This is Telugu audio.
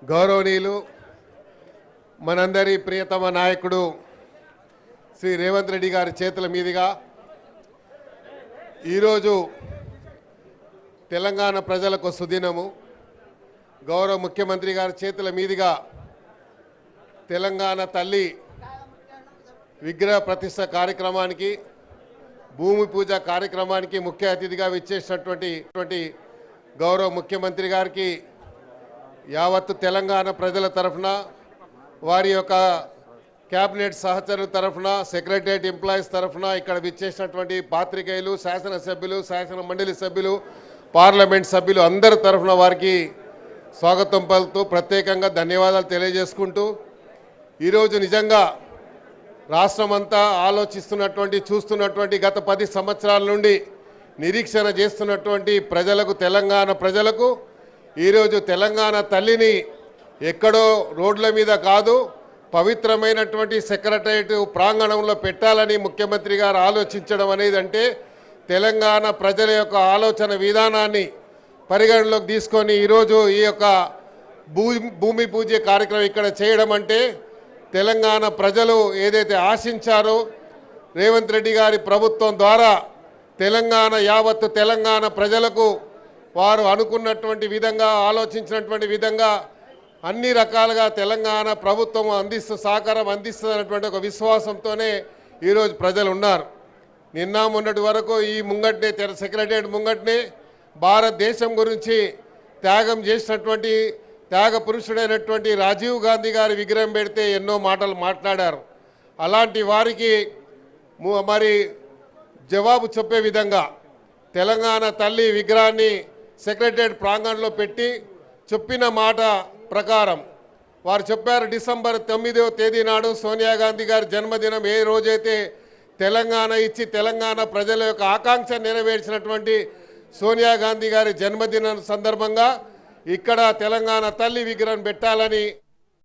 గౌరవనీయులు మనందరి ప్రియతమ నాయకుడు శ్రీ రేవంత్ రెడ్డి గారి చేతుల మీదుగా ఈరోజు తెలంగాణ ప్రజలకు సుదినము. గౌరవ ముఖ్యమంత్రి గారి చేతుల మీదుగా తెలంగాణ తల్లి విగ్రహ ప్రతిష్ఠ కార్యక్రమానికి, భూమి పూజ కార్యక్రమానికి ముఖ్య అతిథిగా విచ్చేసినటువంటి గౌరవ ముఖ్యమంత్రి గారికి యావత్తు తెలంగాణ ప్రజల తరఫున, వారి యొక్క క్యాబినెట్ సహచరుల తరఫున, సెక్రటరియట్ ఎంప్లాయీస్ తరఫున, ఇక్కడ విచ్చేసినటువంటి పాత్రికేయులు, శాసనసభ్యులు, శాసన మండలి సభ్యులు, పార్లమెంట్ సభ్యులు అందరి తరఫున వారికి స్వాగతం పలుకుతూ ప్రత్యేకంగా ధన్యవాదాలు తెలియజేసుకుంటూ, ఈరోజు నిజంగా రాష్ట్రమంతా చూస్తున్నటువంటి గత 10 సంవత్సరాల నుండి నిరీక్షణ చేస్తున్నటువంటి ప్రజలకు, తెలంగాణ ప్రజలకు ఈరోజు తెలంగాణ తల్లిని ఎక్కడో రోడ్ల మీద కాదు, పవిత్రమైనటువంటి సెక్రటరియట్ ప్రాంగణంలో పెట్టాలని ముఖ్యమంత్రి గారు ఆలోచించడం అనేది అంటే తెలంగాణ ప్రజల యొక్క ఆలోచన విధానాన్ని పరిగణలోకి తీసుకొని ఈరోజు ఈ యొక్క భూమి పూజ కార్యక్రమం ఇక్కడ చేయడం అంటే తెలంగాణ ప్రజలు ఏదైతే ఆశించారో రేవంత్ రెడ్డి గారి ప్రభుత్వం ద్వారా యావత్తు తెలంగాణ ప్రజలకు వారు అనుకున్నటువంటి విధంగా, ఆలోచించినటువంటి విధంగా అన్ని రకాలుగా తెలంగాణ ప్రభుత్వం సహకారం అందిస్తుందన్నటువంటి ఒక విశ్వాసంతోనే ఈరోజు ప్రజలు ఉన్నారు. నిన్న మొన్నటి వరకు ఈ సెక్రటరియట్ ముంగట్నే భారతదేశం గురించి త్యాగం చేసినటువంటి త్యాగ పురుషుడైనటువంటి రాజీవ్ గాంధీ గారి విగ్రహం పెడితే ఎన్నో మాటలు మాట్లాడారు. అలాంటి వారికి మరి జవాబు చెప్పే విధంగా తెలంగాణ తల్లి విగ్రహాన్ని సెక్రటరియట్ ప్రాంగణంలో పెట్టి చెప్పిన మాట ప్రకారం వారు చెప్పారు, డిసెంబర్ 9వ తేదీ నాడు సోనియా గాంధీ గారి జన్మదినం, ఏ రోజైతే తెలంగాణ ఇచ్చి తెలంగాణ ప్రజల యొక్క ఆకాంక్ష నెరవేర్చినటువంటి సోనియా గాంధీ గారి జన్మదినం సందర్భంగా ఇక్కడ తెలంగాణ తల్లి విగ్రహం పెట్టాలని